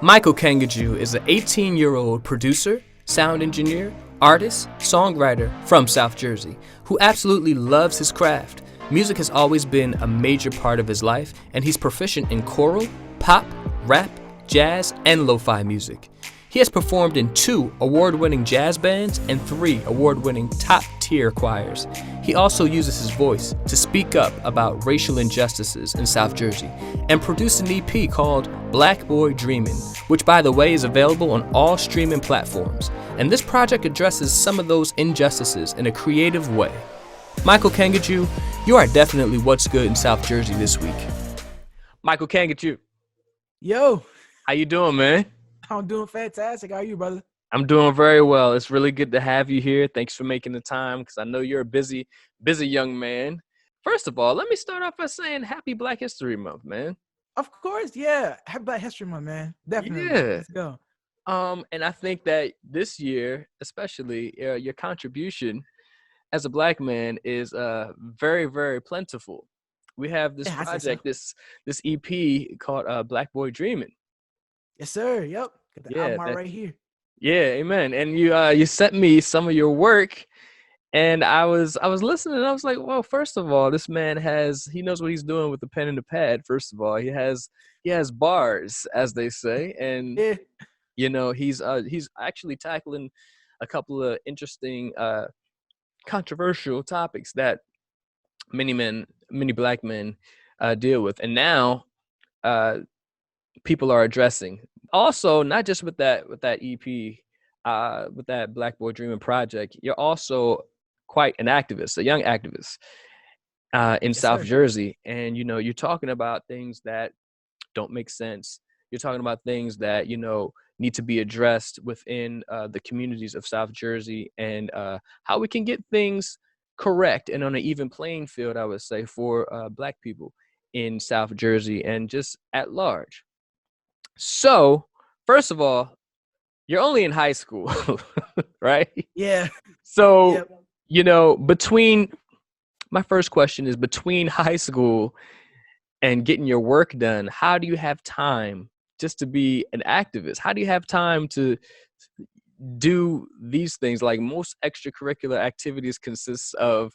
Michael Kangaju is an 18-year-old producer, sound engineer, artist, songwriter from South Jersey who absolutely loves his craft. Music has always been a major part of his life, and he's proficient in choral, pop, rap, jazz, and lo-fi music. He has performed in 2 award-winning jazz bands and 3 award-winning top-tier choirs. He also uses his voice to speak up about racial injustices in South Jersey and produced an EP called Black Boy Dreamin', which by the way is available on all streaming platforms. And this project addresses some of those injustices in a creative way. Michael Kangaju, you are definitely what's good in South Jersey this week. Michael Kangaju. Yo. How you doing, man? I'm doing fantastic. How are you, brother? I'm doing very well. It's really good to have you here. Thanks for making the time because I know you're a busy young man. First of all, let me start off by saying Happy Black History Month, man. Of course, yeah. Happy Black History Month, man. Definitely. Yeah. Let's go. And I think that this year, especially, your contribution as a black man is very, very plentiful. We have this project, this EP called Black Boy Dreamin'. Yes, sir. Yep. Got the album art right here. Yeah, amen. And you sent me some of your work, and I was listening, and I was like, well, first of all, this man he knows what he's doing with the pen and the pad. First of all, he has bars, as they say, and yeah. you know he's actually tackling a couple of interesting, controversial topics that many black men deal with, and now people are addressing. Also, not just with that EP, with that Black Boy Dreamin' project, you're also quite an activist, a young activist in South Jersey. And, you know, you're talking about things that don't make sense. You're talking about things that, you know, need to be addressed within the communities of South Jersey, and how we can get things correct and on an even playing field, I would say, for black people in South Jersey and just at large. So, first of all, you're only in high school, right? Yeah. So, you know, my first question is, between high school and getting your work done, how do you have time just to be an activist? How do you have time to do these things? Like, most extracurricular activities consists of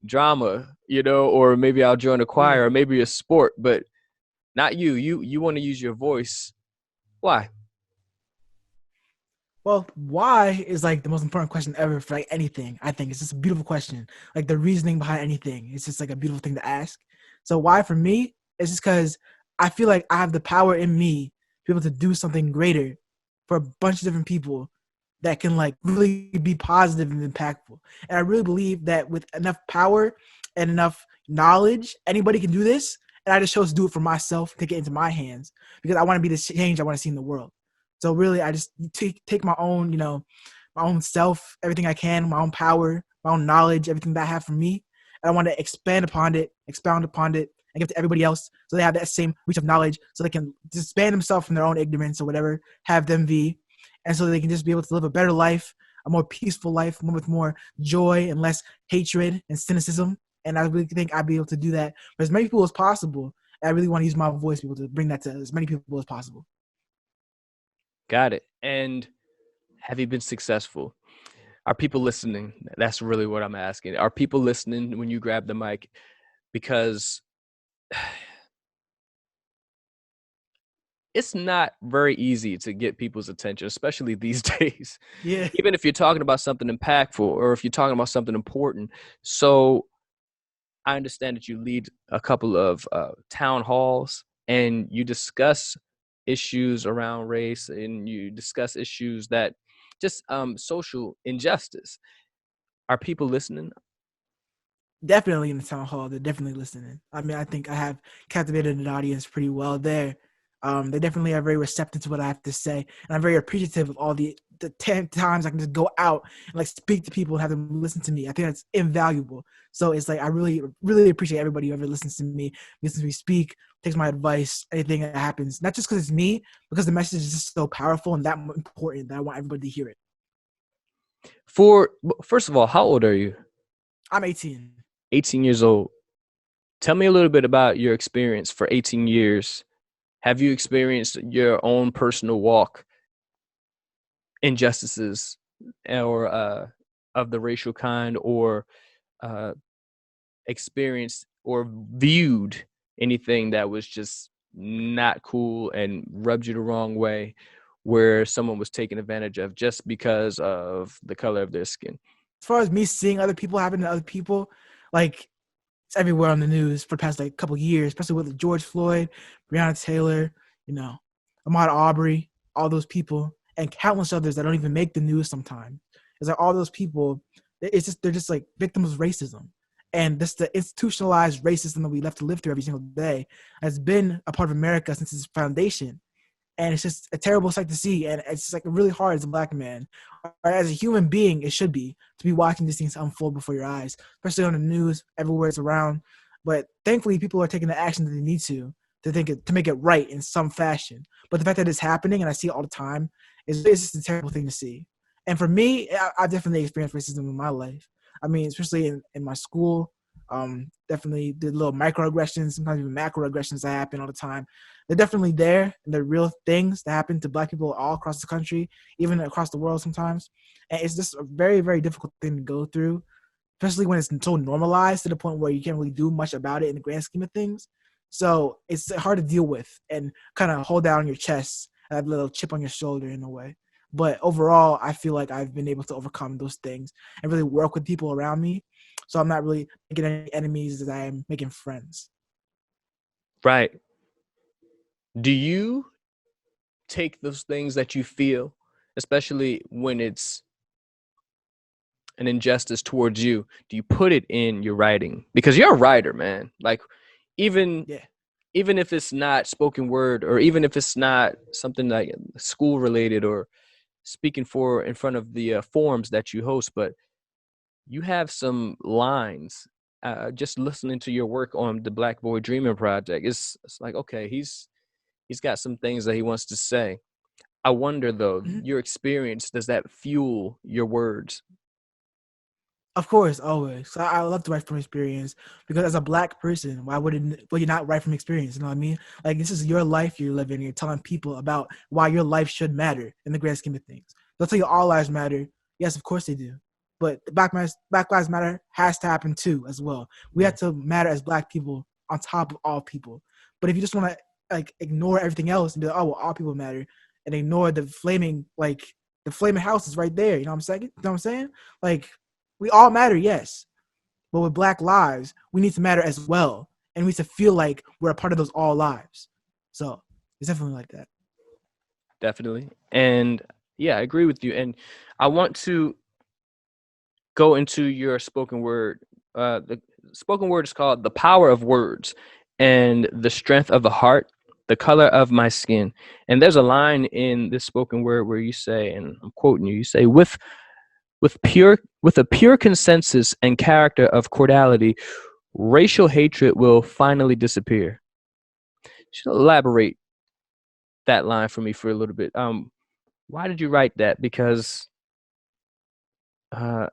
drama, you know, or maybe I'll join a choir, or maybe a sport, but not you. You want to use your voice. Why? Well, why is like the most important question ever for like anything. I think it's just a beautiful question. Like the reasoning behind anything. It's just like a beautiful thing to ask. So why for me? It's just because I feel like I have the power in me to be able to do something greater for a bunch of different people that can like really be positive and impactful. And I really believe that with enough power and enough knowledge, anybody can do this. And I just chose to do it for myself, take it into my hands, because I want to be the change I want to see in the world. So really, I just take my own, you know, my own self, everything I can, my own power, my own knowledge, everything that I have from me. And I want to expound upon it, and give to everybody else so they have that same reach of knowledge, so they can disband themselves from their own ignorance or whatever, have them be. And so they can just be able to live a better life, a more peaceful life, one with more joy and less hatred and cynicism. And I really think I'd be able to do that for as many people as possible. And I really want to use my voice to be able to bring that to as many people as possible. Got it. And have you been successful? Are people listening? That's really what I'm asking. Are people listening when you grab the mic? Because it's not very easy to get people's attention, especially these days. Yeah. Even if you're talking about something impactful, or if you're talking about something important. So I understand that you lead a couple of town halls, and you discuss issues around race, and you discuss issues that just social injustice. Are people listening? Definitely in the town hall. They're definitely listening. I mean, I think I have captivated an audience pretty well there. They definitely are very receptive to what I have to say. And I'm very appreciative of all the 10 times I can just go out and like speak to people and have them listen to me. I think that's invaluable. So it's like, I really, really appreciate everybody who ever listens to me speak, takes my advice, anything that happens. Not just because it's me, because the message is just so powerful and that important that I want everybody to hear it. First of all, how old are you? I'm 18. 18 years old. Tell me a little bit about your experience for 18 years have you experienced your own personal walk injustices or of the racial kind, or uh, experienced or viewed anything that was just not cool and rubbed you the wrong way, where someone was taken advantage of just because of the color of their skin? As far as me seeing other people happen to other people, like it's everywhere on the news for the past like couple years, especially with George Floyd, Breonna Taylor, you know, Ahmaud Arbery, all those people, and countless others that don't even make the news sometimes. It's like all those people, it's just they're just like victims of racism. And this the institutionalized racism that we have to live through every single day has been a part of America since its foundation. And it's just a terrible sight to see, and it's like really hard as a black man, or as a human being. It should be to be watching these things unfold before your eyes, especially on the news, everywhere it's around. But thankfully, people are taking the action that they need to make it right in some fashion. But the fact that it's happening and I see it all the time is just a terrible thing to see. And for me, I've definitely experienced racism in my life. I mean, especially in my school, definitely the little microaggressions, sometimes even macroaggressions that happen all the time. They're definitely there, and they're real things that happen to black people all across the country, even across the world sometimes. And it's just a very, very difficult thing to go through, especially when it's so normalized to the point where you can't really do much about it in the grand scheme of things. So it's hard to deal with and kind of hold down your chest, that little chip on your shoulder in a way. But overall, I feel like I've been able to overcome those things and really work with people around me. So I'm not really making any enemies as I am making friends. Right. Do you take those things that you feel, especially when it's an injustice towards you, do you put it in your writing? Because you're a writer, man. Like, even Yeah. even if it's not spoken word, or even if it's not something like school related or speaking for in front of the forums that you host, but you have some lines. Just listening to your work on the Black Boy Dreaming project, it's like, okay, he's got some things that he wants to say. I wonder though, Mhm. your experience, does that fuel your words? Of course, always. So I love to write from experience because as a black person, why would you not write from experience? You know what I mean? Like this is your life you're living. You're telling people about why your life should matter in the grand scheme of things. They'll tell you all lives matter. Yes, of course they do. But the Black Lives Matter has to happen too as well. We have to matter as black people on top of all people. But if you just want to like ignore everything else and be like, oh well, all people matter, and ignore the flaming house is right there. You know what I'm saying? You know what I'm saying? Like we all matter, yes. But with Black lives, we need to matter as well. And we need to feel like we're a part of those all lives. So it's definitely like that. Definitely. And yeah, I agree with you. And I want to go into your spoken word. The spoken word is called "The Power of Words and the Strength of the Heart, the Color of My Skin." And there's a line in this spoken word where you say, and I'm quoting you, you say, with a pure consensus and character of cordiality, racial hatred will finally disappear." Should elaborate that line for me for a little bit. Why did you write that? Because uh,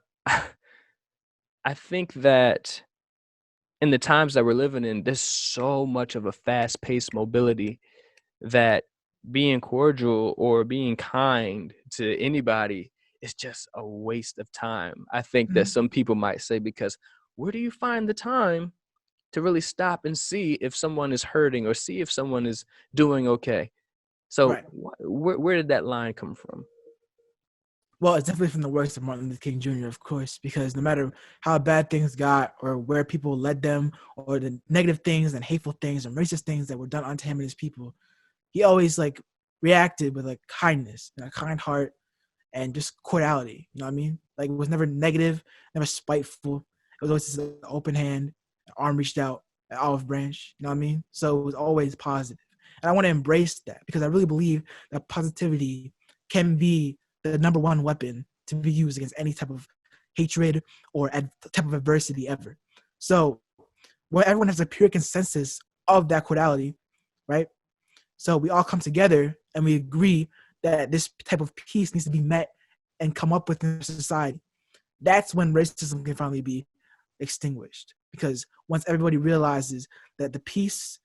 I think that in the times that we're living in, there's so much of a fast-paced mobility that being cordial or being kind to anybody is just a waste of time. I think that Mhm. some people might say, because where do you find the time to really stop and see if someone is hurting or see if someone is doing okay? So Right. where did that line come from? Well, it's definitely from the works of Martin Luther King Jr., of course, because no matter how bad things got or where people led them or the negative things and hateful things and racist things that were done unto him and his people, he always like reacted with like kindness and a kind heart and just cordiality. You know what I mean? Like it was never negative, never spiteful. It was always just an open hand, an arm reached out, an olive branch. You know what I mean? So it was always positive. And I want to embrace that because I really believe that positivity can be the number one weapon to be used against any type of hatred or type of adversity ever. So where everyone has a pure consensus of that cordiality, right? So we all come together and we agree that this type of peace needs to be met and come up with in society. That's when racism can finally be extinguished. Because once everybody realizes that the peace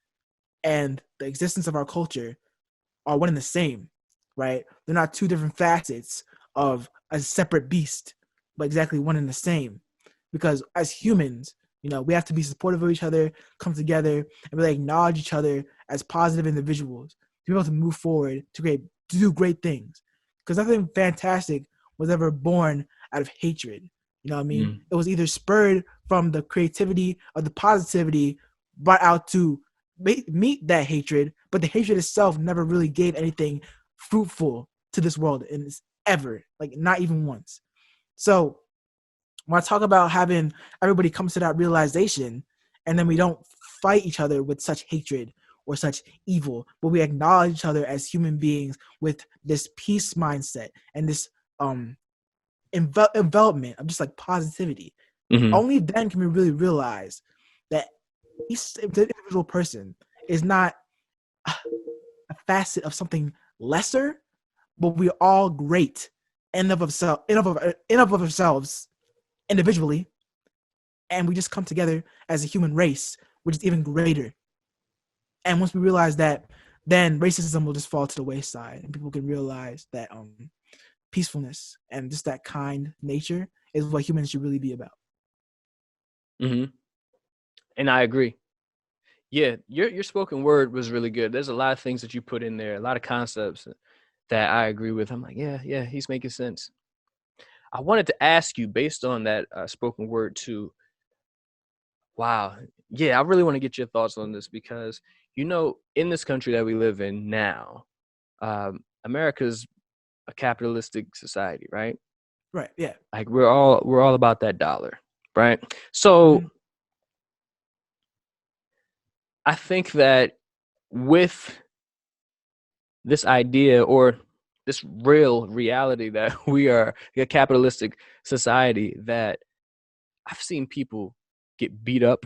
and the existence of our culture are one and the same, right? They're not two different facets of a separate beast, but exactly one and the same. Because as humans, we have to be supportive of each other, come together, and really acknowledge each other as positive individuals to be able to move forward to do great things. Because nothing fantastic was ever born out of hatred. You know what I mean? Mm. It was either spurred from the creativity or the positivity brought out to meet that hatred, but the hatred itself never really gave anything fruitful to this world and ever, like not even once. So when I talk about having everybody comes to that realization, and then we don't fight each other with such hatred or such evil, but we acknowledge each other as human beings with this peace mindset and this envelopment of just like positivity. Mm-hmm. Only then can we really realize that the individual person is not a facet of something lesser, but we're all great in of ourselves individually, and we just come together as a human race, which is even greater. And once we realize that, then racism will just fall to the wayside, and people can realize that peacefulness and just that kind nature is what humans should really be about. Mm-hmm. And I agree. Yeah, your spoken word was really good. There's a lot of things that you put in there, a lot of concepts that I agree with. I'm like, yeah, he's making sense. I wanted to ask you, based on that spoken word too. Wow, yeah, I really want to get your thoughts on this because in this country that we live in now, America's a capitalistic society, right? Right. Yeah. Like we're all about that dollar, right? So Mm-hmm. I think that with this idea or this real reality that we are a capitalistic society, that I've seen people get beat up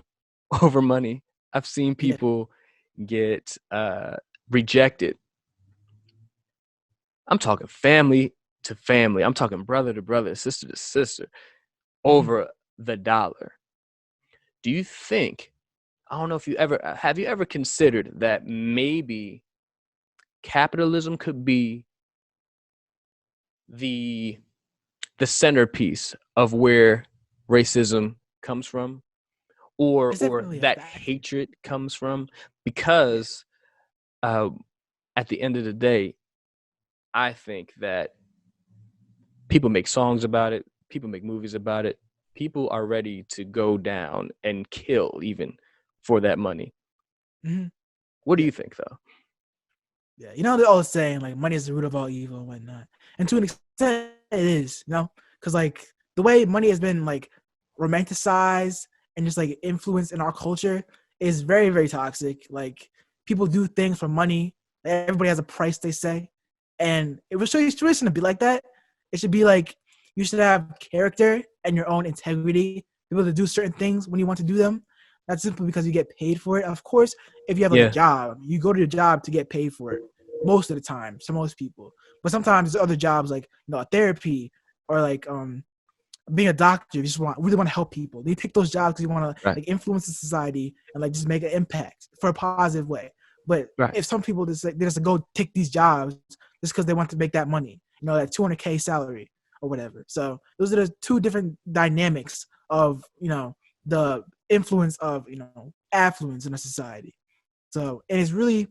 over money. I've seen Yeah. people get rejected. I'm talking family to family. I'm talking brother to brother, sister to sister Mm-hmm. over the dollar. Do you think, I don't know if have you ever considered that maybe capitalism could be the centerpiece of where racism comes from, or It's definitely a that factor. hatred comes from? Yeah. Because uh, at the end of the day, I think that people make songs about it, people make movies about it, people are ready to go down and kill even for that money. Mm-hmm. What do Yeah. you think, though? Yeah. They're always saying like money is the root of all evil and whatnot, and to an extent, it is. Because like the way money has been like romanticized and just like influenced in our culture is very, very toxic. Like people do things for money. Everybody has a price, they say, and it was really shouldn't be like that. It should be like you should have character and your own integrity, be able to do certain things when you want to do them. Not simply because you get paid for it. Of course, if you have like a Yeah, job, you go to your job to get paid for it most of the time, to most people. But sometimes there's other jobs like a therapy or like being a doctor. You just really want to help people. You pick those jobs because you want to right, like influence the society and like just make an impact for a positive way. But right. if some people just like they just go take these jobs just because they want to make that money, that 200K salary or whatever. So those are the two different dynamics of the influence of affluence in a society. So and it's really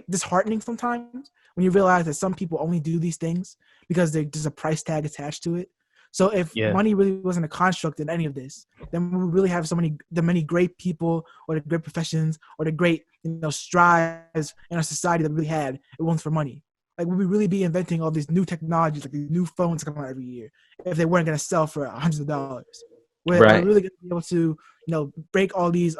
disheartening sometimes when you realize that some people only do these things because there's a price tag attached to it. So if Yeah, money really wasn't a construct in any of this, then we would really have the many great people or the great professions or the great strides in our society that we really had. It wasn't for money. Like would we really be inventing all these new technologies, like these new phones that come out every year, if they weren't going to sell for hundreds of dollars? We're right. really going to be able to break all these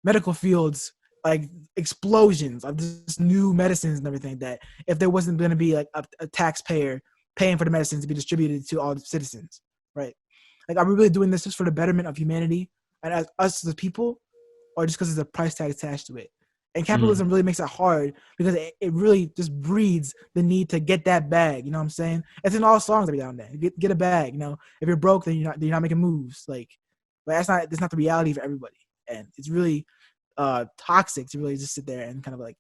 medical fields like explosions of just new medicines and everything, that if there wasn't going to be like a taxpayer paying for the medicines to be distributed to all the citizens, right? Like, are we really doing this just for the betterment of humanity and as us as a people, or just because there's a price tag attached to it? And Mm, capitalism really makes it hard because it really just breeds the need to get that bag. You know what I'm saying? It's in all songs every now and then. Get a bag. If you're broke, then you're not making moves. Like, but that's not the reality for everybody. And it's really toxic to really just sit there and kind of like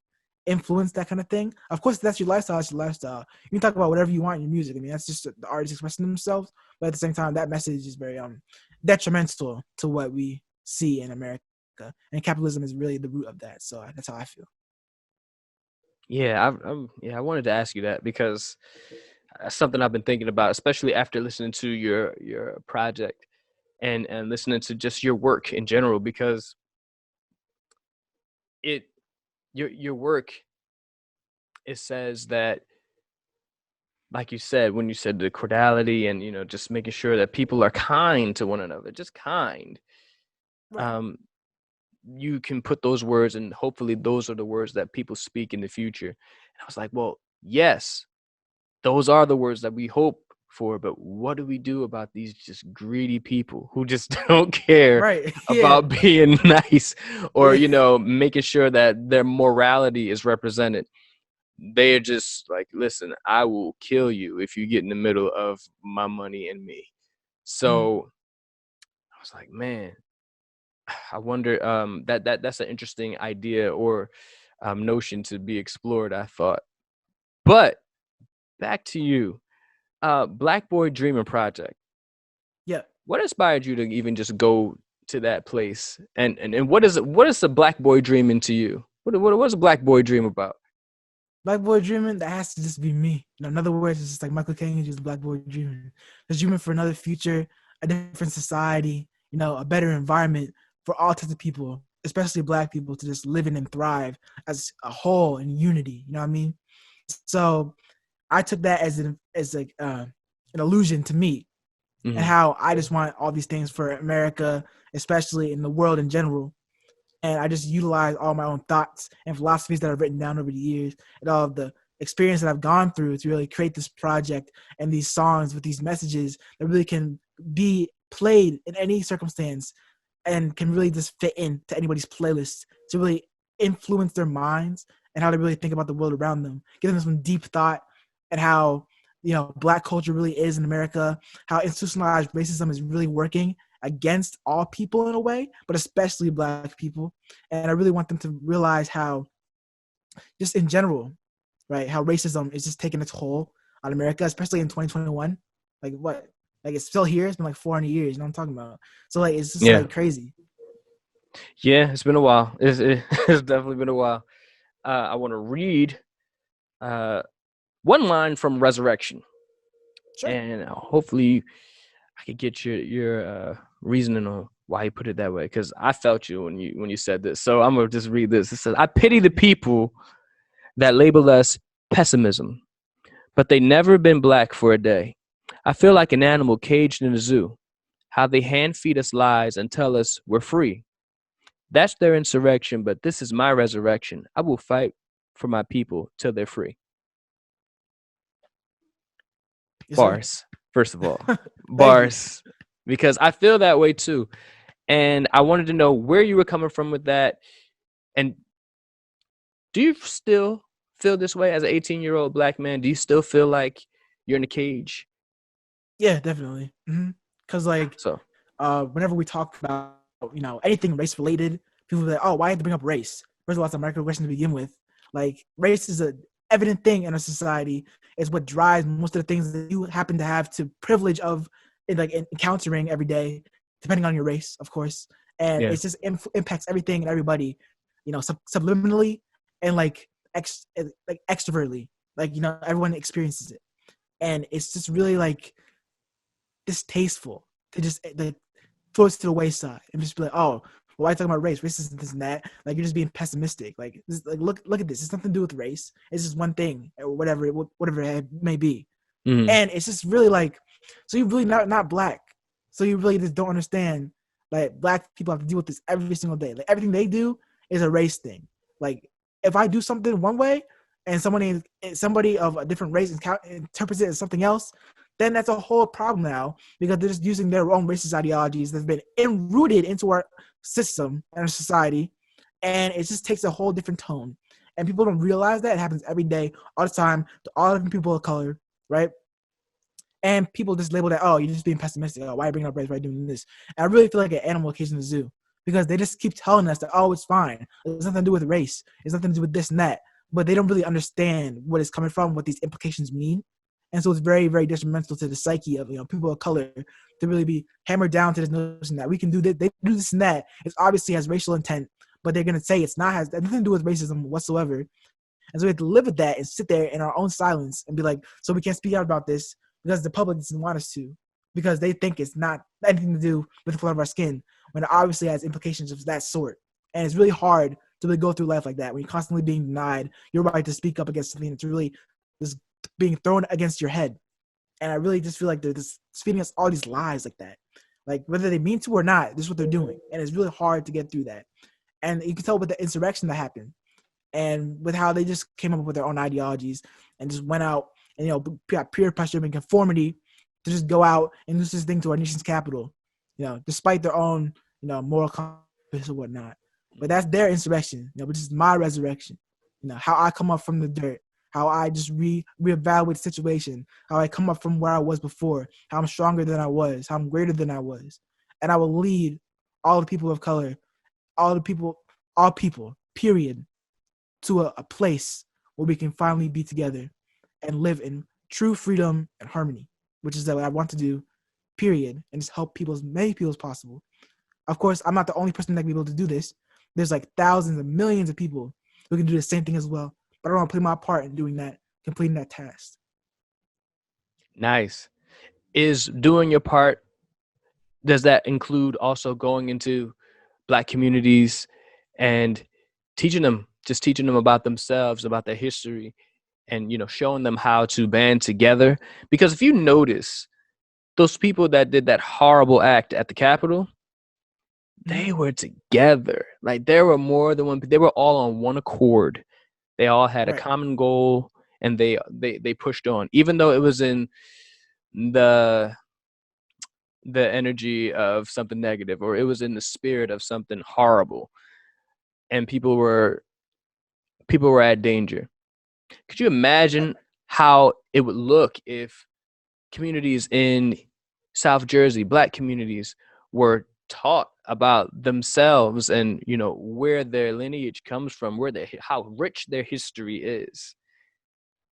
influence that kind of thing. Of course, that's your lifestyle. That's your lifestyle. You can talk about whatever you want in your music. I mean, that's just the artists expressing themselves. But at the same time, that message is very detrimental to what we see in America, and capitalism is really the root of that. So that's how I feel. Yeah, I wanted to ask you that because that's something I've been thinking about, especially after listening to your project and listening to just your work in general, because it your work, it says that, like you said, when you said the cordiality and just making sure that people are kind to one another, just kind. Right. Um, you can put those words, and hopefully those are the words that people speak in the future. And I was like, well, yes, those are the words that we hope for, but what do we do about these just greedy people who just don't care Right. Yeah. about being nice or Yeah. making sure that their morality is represented? They're just like, listen, I will kill you if you get in the middle of my money and me. Mhm. So I was like, man, I wonder, that's an interesting idea or notion to be explored, I thought. But back to you, Black Boy Dreamer Project. Yeah. What inspired you to even just go to that place? And what is a black boy dreaming to you? What's a black boy dream about? Black boy dreaming, that has to just be me. In other words, it's just like Michael Caine, just black boy dreaming. Just dreaming for another future, a different society, a better environment for all types of people, especially black people, to just live in and thrive as a whole in unity. You know what I mean? So I took that as like an allusion to me and Hmm. how I just want all these things for America, especially in the world in general. And I just utilize all my own thoughts and philosophies that I've written down over the years and all of the experience that I've gone through to really create this project and these songs with these messages that really can be played in any circumstance and can really just fit into anybody's playlist to really influence their minds and how they really think about the world around them, give them some deep thought and how black culture really is in America, how institutionalized racism is really working against all people in a way, but especially black people. And I really want them to realize how, just in general, right, how racism is just taking its toll on America, especially in 2021. Like what? Like it's still here. It's been like 400 years. You know what I'm talking about? So like it's just Yeah, like crazy. yeah, it's been a while. It's definitely been a while. I want to read uh, one line from Resurrection, Sure. and hopefully I could get your reasoning on why you put it that way, because I felt you when you said this. So I'm gonna just read this. It says, "I pity the people that label us pessimism, but they never been black for a day. I feel like an animal caged in a zoo. How they hand feed us lies and tell us we're free. That's their insurrection, but this is my resurrection. I will fight for my people till they're free." Yes, sir. Bars, first of all. Thank you. Bars. Because I feel that way too. And I wanted to know where you were coming from with that. And do you still feel this way as an 18-year-old black man? Do you still feel like you're in a cage? Yeah, definitely. Because like So, whenever we talk about anything race related, people are like, oh, why have to bring up race? First of all, it's a microaggression to begin with. Like race is a evident thing in a society. It's what drives most of the things that you happen to have to privilege of, encountering every day, depending on your race, of course. And yeah. it's just impacts everything and everybody, subliminally and like extrovertly. Like everyone experiences it, and it's just really like distasteful to just like throw it to the wayside and just be like, oh, well, why are you talking about race? Race is this and that. Like you're just being pessimistic. Like, like look at this. It's nothing to do with race. It's just one thing or whatever it may be. Mm, And it's just really like, so you're really not black. So you really just don't understand. Like black people have to deal with this every single day. Like everything they do is a race thing. Like if I do something one way and somebody of a different race interprets it as something else, then that's a whole problem now because they're just using their own racist ideologies that's been enrooted into our system and our society, and it just takes a whole different tone. And people don't realize that it happens every day, all the time, to all different people of color, right? And people just label that, oh, you're just being pessimistic. Oh, why are you bringing up race? Why are you doing this? And I really feel like an animal caged in the zoo because they just keep telling us that, oh, it's fine. It's nothing to do with race. It's nothing to do with this and that. But they don't really understand what it's coming from, what these implications mean. And so it's very, very detrimental to the psyche of people of color to really be hammered down to this notion that we can do this, they do this and that. It obviously has racial intent, but they're gonna say it's not, has nothing to do with racism whatsoever. And so we have to live with that and sit there in our own silence and be like, so we can't speak out about this because the public doesn't want us to, because they think it's not anything to do with the color of our skin, when it obviously has implications of that sort. And it's really hard to really go through life like that when you're constantly being denied your right to speak up against something that's really just being thrown against your head. And I really just feel like they're just feeding us all these lies like that. Like, whether they mean to or not, this is what they're doing. And it's really hard to get through that. And you can tell with the insurrection that happened and with how they just came up with their own ideologies and just went out and, got peer pressure and conformity to just go out and do this thing to our nation's capital, despite their own, moral compass or whatnot. But that's their insurrection, which is my resurrection. How I come up from the dirt, how I just reevaluate the situation, how I come up from where I was before, how I'm stronger than I was, how I'm greater than I was. And I will lead all the people of color, all people, period, to a place where we can finally be together and live in true freedom and harmony, which is what I want to do, period, and just help as many people as possible. Of course, I'm not the only person that can be able to do this. There's like thousands and millions of people who can do the same thing as well. But I want to play my part in doing that, completing that task. Nice. Is doing your part, does that include also going into Black communities and teaching them about themselves, about their history, and showing them how to band together? Because if you notice, those people that did that horrible act at the Capitol, they were together. Like, there were more than one. They were all on one accord. They all had a common goal, and they pushed on, even though it was in the energy of something negative, or it was in the spirit of something horrible, and people were at danger. Could you imagine how it would look if communities in South Jersey, Black communities, were taught about themselves and where their lineage comes from, how rich their history is,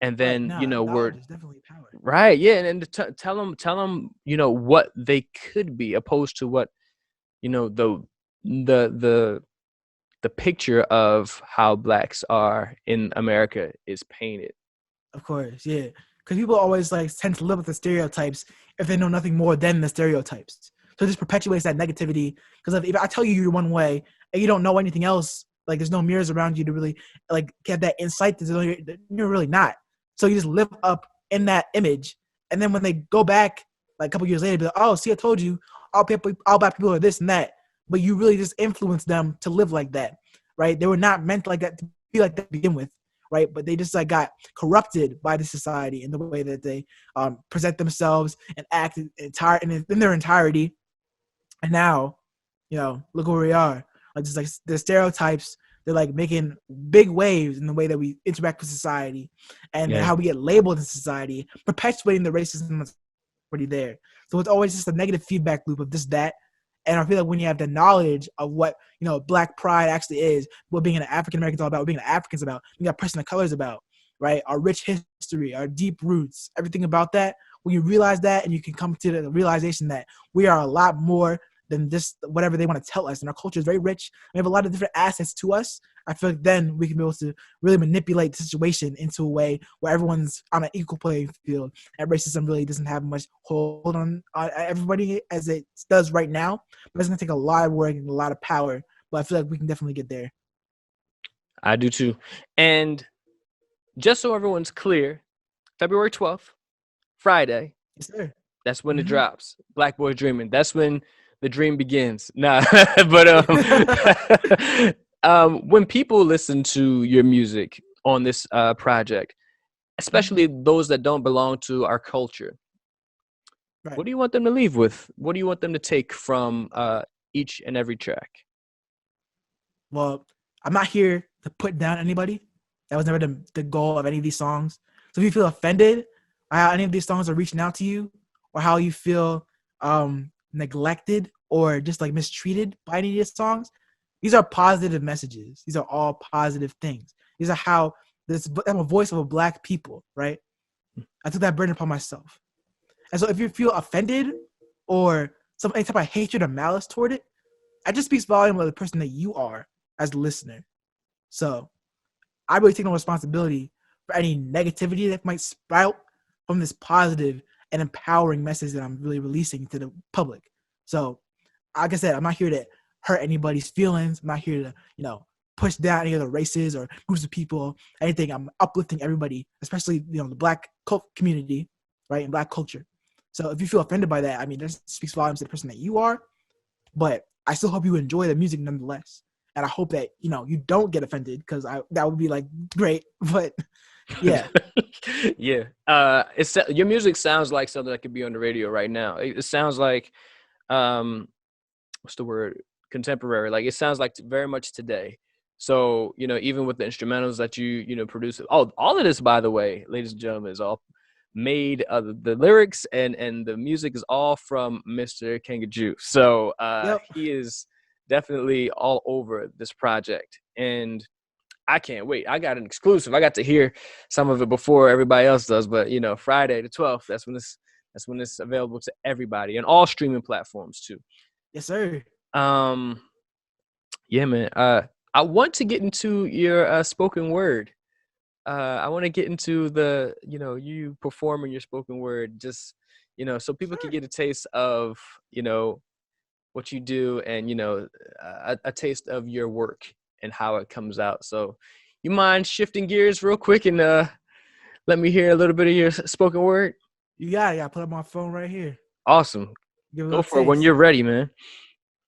and then we're definitely power. Right, yeah, and tell them what they could be, opposed to what the picture of how Blacks are in America is painted. Of course, yeah, because people always tend to live with the stereotypes if they know nothing more than the stereotypes. So it just perpetuates that negativity. Because if I tell you you're one way and you don't know anything else, there's no mirrors around you to really get that insight that you're really not. So you just live up in that image, and then when they go back a couple years later, be like, oh, see, I told you, all Black people are this and that. But you really just influence them to live like that, right? They were not meant like that to be like that to begin with, right? But they just got corrupted by the society in the way that they present themselves and act in their entirety. And now, look where we are. Just the stereotypes, they're making big waves in the way that we interact with society and how we get labeled in society, perpetuating the racism that's already there. So it's always just a negative feedback loop of this, that. And I feel like when you have the knowledge of what, Black pride actually is, what being an African American is all about, what being an African is about, being a person of color is about, right? Our rich history, our deep roots, everything about that. When you realize that, and you can come to the realization that we are a lot more than just whatever they want to tell us. And our culture is very rich. We have a lot of different assets to us. I feel like then we can be able to really manipulate the situation into a way where everyone's on an equal playing field, and racism really doesn't have much hold on everybody as it does right now. But it's going to take a lot of work and a lot of power. But I feel like we can definitely get there. I do too. And just so everyone's clear, February 12th, Friday. Yes, sir. That's when it drops. Black Boy Dreaming. That's when the dream begins. Nah, but when people listen to your music on this project, especially those that don't belong to our culture, what do you want them to leave with? What do you want them to take from each and every track? Well, I'm not here to put down anybody. That was never the goal of any of these songs. So if you feel offended by how any of these songs are reaching out to you, or how you feel neglected or just like mistreated by any of his songs. These are positive messages. These are all positive things. These are how I'm a voice of a black people, right? I took that burden upon myself. And so if you feel offended or any type of hatred or malice toward it, that just speaks volume of the person that you are as the listener. So I really take no responsibility for any negativity that might sprout from this positive and empowering message that I'm really releasing to the public. So, like I said, I'm not here to hurt anybody's feelings. I'm not here to, push down any other races or groups of people, anything. I'm uplifting everybody, especially, the black community, right, and black culture. So if you feel offended by that, I mean, that speaks volumes to the person that you are. But I still hope you enjoy the music nonetheless. And I hope that, you don't get offended, because that would be like great. But yeah. Yeah. Your music sounds like something that could be on the radio right now. It sounds like, what's the word? Contemporary. Like, it sounds like very much today. So, even with the instrumentals that you produce, all of this, by the way, ladies and gentlemen, is all made the lyrics and the music is all from Mr. Kanga Juice. So Yep. he is definitely all over this project, and I can't wait. I got an exclusive. I got to hear some of it before everybody else does, but Friday the 12th, that's when it's available to everybody and all streaming platforms too. Yes, sir. Yeah, man. I want to get into your spoken word. I want to get into the, you performing your spoken word, just, so people can get a taste of, what you do, and, a taste of your work and how it comes out. So you mind shifting gears real quick and let me hear a little bit of your spoken word? You got it. I put up my phone right here. Awesome. Go for it when you're ready, man.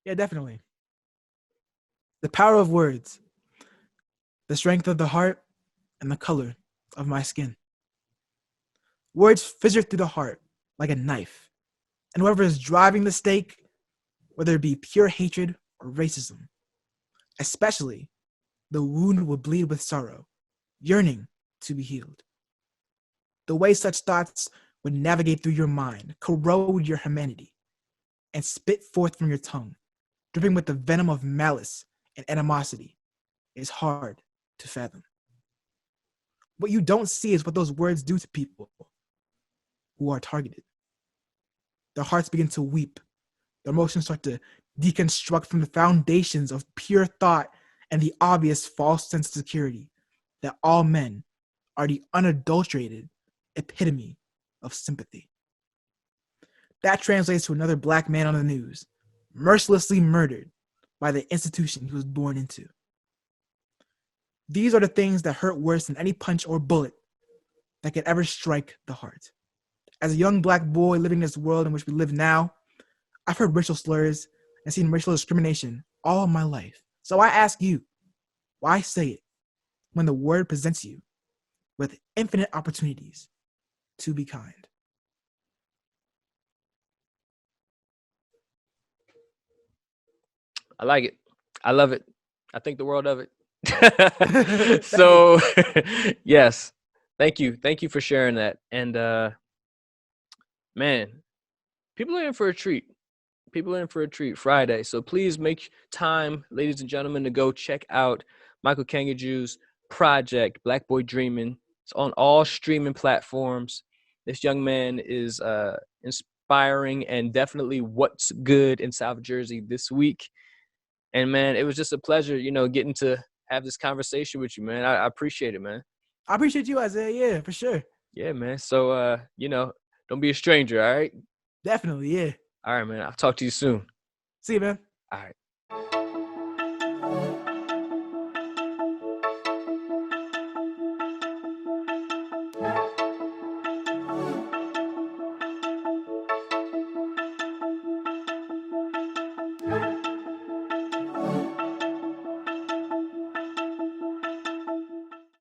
Yeah, definitely. The power of words, the strength of the heart, and the color of my skin. Words fissure through the heart like a knife, and whoever is driving the stake, whether it be pure hatred or racism, especially, the wound will bleed with sorrow, yearning to be healed. The way such thoughts would navigate through your mind, corrode your humanity, and spit forth from your tongue, dripping with the venom of malice and animosity, is hard to fathom. What you don't see is what those words do to people who are targeted. Their hearts begin to weep. Their emotions start to deconstruct from the foundations of pure thought and the obvious false sense of security that all men are the unadulterated epitome of sympathy. That translates to another black man on the news, mercilessly murdered by the institution he was born into. These are the things that hurt worse than any punch or bullet that could ever strike the heart. As a young black boy living in this world in which we live now, I've heard racial slurs and seen racial discrimination all my life. So I ask you, why say it when the word presents you with infinite opportunities to be kind? I like it. I love it. I think the world of it. So yes, thank you for sharing that. And man, people are in for a treat Friday, so please make time, ladies and gentlemen, to go check out Michael Kangaju's project, Black Boy Dreamin'. It's on all streaming platforms. This young man is inspiring and definitely what's good in South Jersey this week. And man, it was just a pleasure, getting to have this conversation with you, man. I appreciate it, man. I appreciate you, Isaiah. Yeah, for sure. Yeah, man. So, don't be a stranger, all right? Definitely, yeah. All right, man. I'll talk to you soon. See you, man. All right.